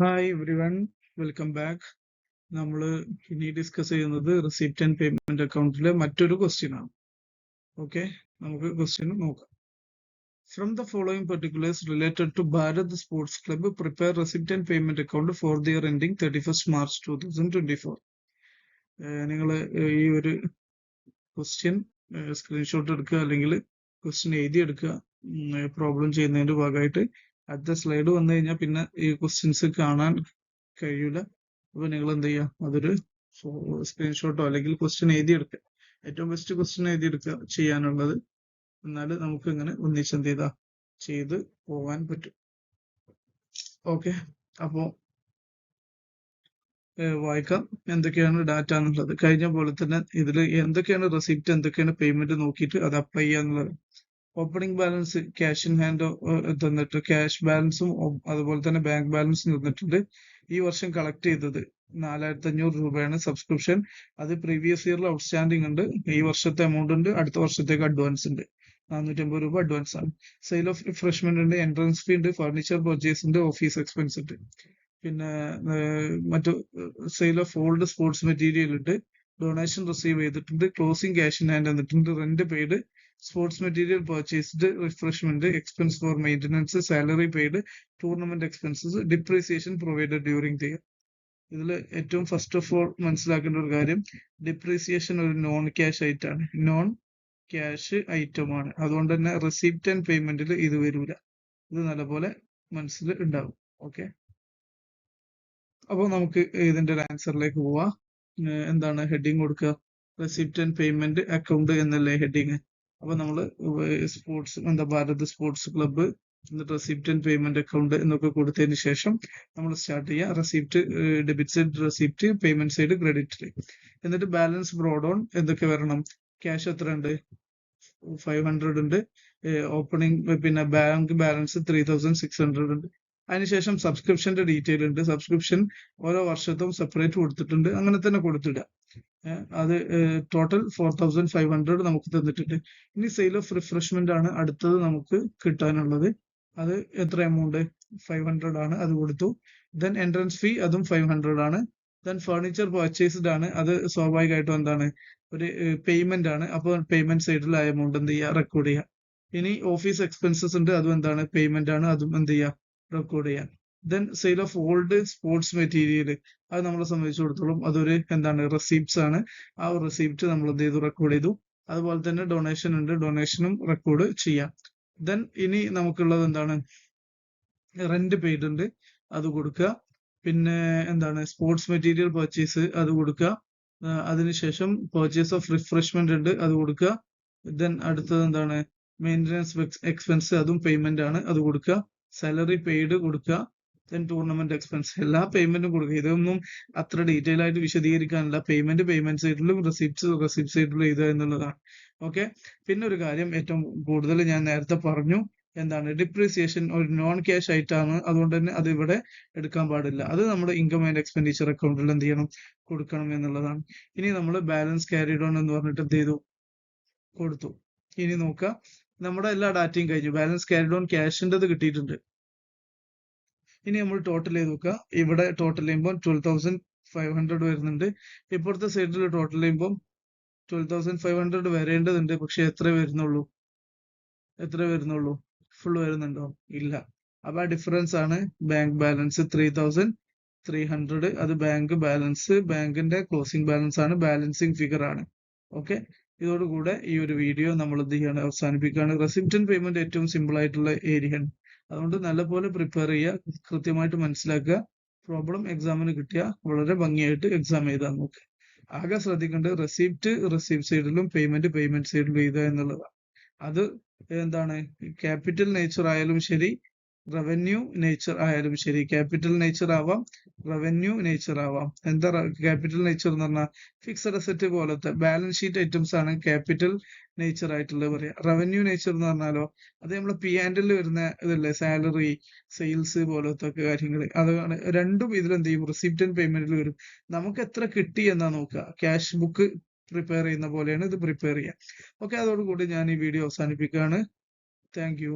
Hi every one, welcome back. നമ്മൾ ഇനി discuss ചെയ്യുന്നത് റിസിപ്റ്റ് ആൻഡ് പേയ്മെന്റ് അക്കൗണ്ടിലെ മറ്റൊരു ക്വസ്റ്റ്യൻ ആണ്. ഓക്കെ, നമുക്ക് ക്വസ്റ്റ്യൻ നോക്കാം. From the following particulars related to Bharat Sports Club prepare receipt and payment account for the year ending 31st March 2024. നിങ്ങൾ ഈ ഒരു ക്വസ്റ്റ്യൻ സ്ക്രീൻഷോട്ട് എടുക്കുക അല്ലെങ്കിൽ ക്വസ്റ്റ്യൻ എഴുതിയെടുക്കുക. പ്രോബ്ലം ചെയ്യുന്നതിന്റെ ഭാഗമായിട്ട് അടുത്ത സ്ലൈഡ് വന്നു കഴിഞ്ഞാൽ പിന്നെ ഈ ക്വസ്റ്റ്യൻസ് കാണാൻ കഴിയൂല. അപ്പൊ നിങ്ങൾ എന്ത് ചെയ്യുക, അതൊരു സ്ക്രീൻഷോട്ടോ അല്ലെങ്കിൽ ക്വസ്റ്റ്യൻ എഴുതിയെടുക്കുക. ഏറ്റവും ബെസ്റ്റ് ക്വസ്റ്റ്യൻ എഴുതിയെടുക്കുക ചെയ്യാനുള്ളത്. എന്നാൽ നമുക്ക് ഇങ്ങനെ ഒന്നിച്ച് എന്ത് ചെയ്ത് പോകാൻ പറ്റും. ഓക്കെ, അപ്പോ വായിക്കാം എന്തൊക്കെയാണ് ഡാറ്റ എന്നുള്ളത്. കഴിഞ്ഞ പോലെ തന്നെ ഇതിൽ എന്തൊക്കെയാണ് റെസിപ്റ്റ്, എന്തൊക്കെയാണ് പേയ്മെന്റ് നോക്കിയിട്ട് അത് അപ്ലൈ ചെയ്യാന്നുള്ളത്. Opening balance cash in hand തന്നിട്ട് ക്യാഷ് ബാലൻസും അതുപോലെ തന്നെ ബാങ്ക് ബാലൻസും തന്നിട്ടുണ്ട്. ഈ വർഷം കളക്ട് ചെയ്തത് 4500 രൂപയാണ് സബ്സ്ക്രിപ്ഷൻ. അത് പ്രീവിയസ് ഇയറിൽ ഔട്ട്സ്റ്റാൻഡിംഗ് ഉണ്ട്. ഈ വർഷത്തെ എമൗണ്ട് ഉണ്ട്, അടുത്ത വർഷത്തേക്ക് അഡ്വാൻസ് ഉണ്ട്. 450 രൂപ അഡ്വാൻസ് ആണ്. സെയിൽ ഓഫ് റിഫ്രഷ്മെന്റ് ഉണ്ട്, എൻട്രൻസ് ഫീ ഉണ്ട്, ഫർണിച്ചർ പർച്ചേസ് ഉണ്ട്, ഓഫീസ് എക്സ്പെൻസ് ഉണ്ട്. പിന്നെ മറ്റു sale of old sports material ഉണ്ട്, ഡൊണേഷൻ റിസീവ് ചെയ്തിട്ടുണ്ട്, ക്ലോസിംഗ് ക്യാഷ് ഇൻ ഹാൻഡ് തന്നിട്ടുണ്ട്, rent paid, sports material purchased, refreshment, expense four maintenance, salary paid, tournament expenses, depreciation provided during the year. ഇതിൽ ഏറ്റവും first of all മനസ്സിലാക്കേണ്ട ഒരു കാര്യം, depreciation ഒരു non cash ഐറ്റാണ്, നോൺ ക്യാഷ് ഐറ്റം ആണ്. അതുകൊണ്ട് തന്നെ റെസിപ്റ്റ് ആൻഡ് പേയ്മെന്റിൽ ഇത് വരൂല. ഇത് നല്ലപോലെ മനസ്സിൽ ഉണ്ടാവും. ഓക്കെ, അപ്പോൾ നമുക്ക് ഇതിന്റെ ഒരു ആൻസറിലേക്ക് പോവാം. എന്താണ് ഹെഡിങ് കൊടുക്കുക? റെസിപ്റ്റ് ആൻഡ് പേയ്മെന്റ് അക്കൗണ്ട് എന്നല്ലേ ഹെഡിങ്. അപ്പൊ നമ്മൾ സ്പോർട്സ് ഭാരത് സ്പോർട്സ് ക്ലബ്ബ് എന്നിട്ട് റെസിപ്റ്റ് ആൻഡ് പേയ്മെന്റ് അക്കൗണ്ട് എന്നൊക്കെ കൊടുത്തതിന് ശേഷം നമ്മൾ സ്റ്റാർട്ട് ചെയ്യുക. Receipt debit side receipt, payment side credit. എന്നിട്ട് ബാലൻസ് ബ്രോഡ് ഓൺ എന്തൊക്കെ വരണം? ക്യാഷ് എത്ര ഉണ്ട്? 500 ഉണ്ട്. ഓപ്പണിംഗ് പിന്നെ ബാങ്ക് ബാലൻസ് 3600 ഉണ്ട്. അതിനുശേഷം സബ്സ്ക്രിപ്ഷന്റെ ഡീറ്റെയിൽ ഉണ്ട്. സബ്സ്ക്രിപ്ഷൻ ഓരോ വർഷത്തും സെപ്പറേറ്റ് കൊടുത്തിട്ടുണ്ട്, അങ്ങനെ തന്നെ കൊടുത്തിടുക. അത് ടോട്ടൽ 4500 നമുക്ക് തന്നിട്ടുണ്ട്. ഇനി സെയിൽ ഓഫ് റിഫ്രഷ്മെന്റ് ആണ് അടുത്തത് നമുക്ക് കിട്ടാനുള്ളത്. അത് എത്ര എമൗണ്ട്? 500 ആണ്, അത് കൊടുത്തു. ദെൻ എൻട്രൻസ് ഫീ, അതും 500 ആണ്. ദെൻ ഫർണിച്ചർ പർച്ചേസ്ഡ് ആണ്, അത് സ്വാഭാവികമായിട്ടും എന്താണ് ഒരു പേയ്മെന്റ് ആണ്. അപ്പോൾ പേയ്മെന്റ് സൈഡിൽ ആ എമൗണ്ട് എന്ത് ചെയ്യുക, റെക്കോർഡ് ചെയ്യുക. ഇനി ഓഫീസ് എക്സ്പെൻസസ് ഉണ്ട്, അതും എന്താണ് പേയ്മെന്റ് ആണ്, അതും എന്ത് ചെയ്യുക, റെക്കോർഡ് ചെയ്യാം. Then sale of old sports material, അത് നമ്മളെ സംബന്ധിച്ചിടത്തോളം അതൊരു എന്താണ് റെസിപ്റ്റ്സ് ആണ്. ആ ഒരു റെസിപ്റ്റ് നമ്മൾ എന്ത് ചെയ്തു, റെക്കോർഡ് ചെയ്തു. അതുപോലെ തന്നെ ഡൊണേഷൻ ഉണ്ട്, ഡൊണേഷനും റെക്കോർഡ് ചെയ്യാം. ദെൻ ഇനി നമുക്കുള്ളത് എന്താണ്, റെന്റ് പെയ്ഡ് ഉണ്ട്, അത് കൊടുക്കുക. പിന്നെ എന്താണ് സ്പോർട്സ് മെറ്റീരിയൽ പർച്ചേസ്, അത് കൊടുക്കുക. അതിനുശേഷം പർച്ചേസ് ഓഫ് റിഫ്രഷ്മെന്റ് ഉണ്ട്, അത് കൊടുക്കുക. ദെൻ അടുത്തത് എന്താണ് മെയിൻ്റനൻസ് എക്സ്പെൻസ്, അതും പേയ്മെന്റ് ആണ്, അത് കൊടുക്കുക. സാലറി പെയ്ഡ് കൊടുക്കുക. ദെൻ ടൂർണമെന്റ് എക്സ്പെൻസ്, എല്ലാ പേയ്മെന്റും കൊടുക്കുക. ഇതൊന്നും അത്ര ഡീറ്റെയിൽ ആയിട്ട് വിശദീകരിക്കാനില്ല. പേയ്മെന്റ് സൈഡിലും റെസിപ്റ്റ് സൈഡിലും എഴുതുക എന്നുള്ളതാണ്. ഓക്കെ, പിന്നെ ഒരു കാര്യം ഏറ്റവും കൂടുതൽ ഞാൻ നേരത്തെ പറഞ്ഞു, എന്താണ് ഡിപ്രീസിയേഷൻ ഒരു നോൺ ക്യാഷ് ആയിട്ടാണ്, അതുകൊണ്ട് തന്നെ അത് ഇവിടെ എടുക്കാൻ പാടില്ല. അത് നമ്മുടെ ഇൻകം ആൻഡ് എക്സ്പെൻഡിച്ചർ അക്കൗണ്ടിൽ എന്ത് ചെയ്യണം, കൊടുക്കണം എന്നുള്ളതാണ്. ഇനി നമ്മൾ ബാലൻസ് ക്യാരിഡ് ഓൺ എന്ന് പറഞ്ഞിട്ട് എന്ത് ചെയ്തു, കൊടുത്തു. ഇനി നോക്കുക, നമ്മുടെ എല്ലാ ഡാറ്റയും കഴിഞ്ഞു. ബാലൻസ് ക്യാരിഡ് ഓൺ ക്യാഷിൻ്റെത് കിട്ടിയിട്ടുണ്ട്. ഇനി നമ്മൾ ടോട്ടൽ ചെയ്ത് നോക്കുക. ഇവിടെ ടോട്ടൽ ചെയ്യുമ്പോൾ 12,500 വരുന്നുണ്ട്. ഇപ്പുറത്തെ സൈഡിൽ ടോട്ടൽ ചെയ്യുമ്പോൾ 12,500 വരേണ്ടതുണ്ട്. പക്ഷെ എത്ര വരുന്നുള്ളൂ? ഫുൾ വരുന്നുണ്ടോ? ഇല്ല. അപ്പൊ ആ ഡിഫറൻസ് ആണ് ബാങ്ക് ബാലൻസ് 3,300. അത് ബാങ്ക് ബാലൻസ്, ബാങ്കിന്റെ ക്ലോസിംഗ് ബാലൻസ് ആണ്, ബാലൻസിങ് ഫിഗർ ആണ്. ഓക്കെ, ഇതോടുകൂടെ ഈ ഒരു വീഡിയോ നമ്മൾ എന്ത് ചെയ്യാണ്, അവസാനിപ്പിക്കുകയാണ്. റെസിപ്റ്റ് ആൻഡ് പേയ്മെന്റ് ഏറ്റവും സിമ്പിൾ ആയിട്ടുള്ള ഏരിയയാണ്. അതുകൊണ്ട് നല്ലപോലെ പ്രിപ്പയർ ചെയ്യുക, കൃത്യമായിട്ട് മനസ്സിലാക്കുക. പ്രോബ്ലം എക്സാമിന് കിട്ടിയ വളരെ ഭംഗിയായിട്ട് എക്സാം എഴുതാൻ നോക്കുക. ആകെ ശ്രദ്ധിക്കേണ്ടത് റെസിപ്റ്റ് സൈഡിലും പേയ്മെന്റ് സൈഡിലും എഴുതുക എന്നുള്ളതാണ്. അത് എന്താണ് ക്യാപിറ്റൽ നേച്ചർ ആയാലും ശരി, റവന്യൂ നേച്ചർ ആയാലും ശരി. ക്യാപിറ്റൽ നേച്ചർ ആവാം, റവന്യൂ നേച്ചർ ആവാം. എന്താ ക്യാപിറ്റൽ നേച്ചർ എന്ന് പറഞ്ഞാൽ ഫിക്സഡ് അസറ്റ് പോലത്തെ ബാലൻസ് ഷീറ്റ് ഐറ്റംസ് ആണ് ക്യാപിറ്റൽ നേച്ചർ ആയിട്ടുള്ളത് പറയാ. റവന്യൂ നേച്ചർ എന്ന് പറഞ്ഞാലോ അത് നമ്മൾ P&L വരുന്ന ഇതല്ലേ, സാലറി, സെയിൽസ് പോലത്തെ കാര്യങ്ങൾ. അതാണ് രണ്ടും ഇതിലെന്ത് ചെയ്യും, റെസിപ്റ്റ് ആൻഡ് പേയ്മെന്റിൽ വരും. നമുക്ക് എത്ര കിട്ടി എന്നാ നോക്കുക. ക്യാഷ് ബുക്ക് പ്രിപ്പയർ ചെയ്യുന്ന പോലെയാണ് ഇത് പ്രിപ്പയർ ചെയ്യുക. ഓക്കെ, അതോടുകൂടി ഞാൻ ഈ വീഡിയോ അവസാനിപ്പിക്കുകയാണ്. Thank you.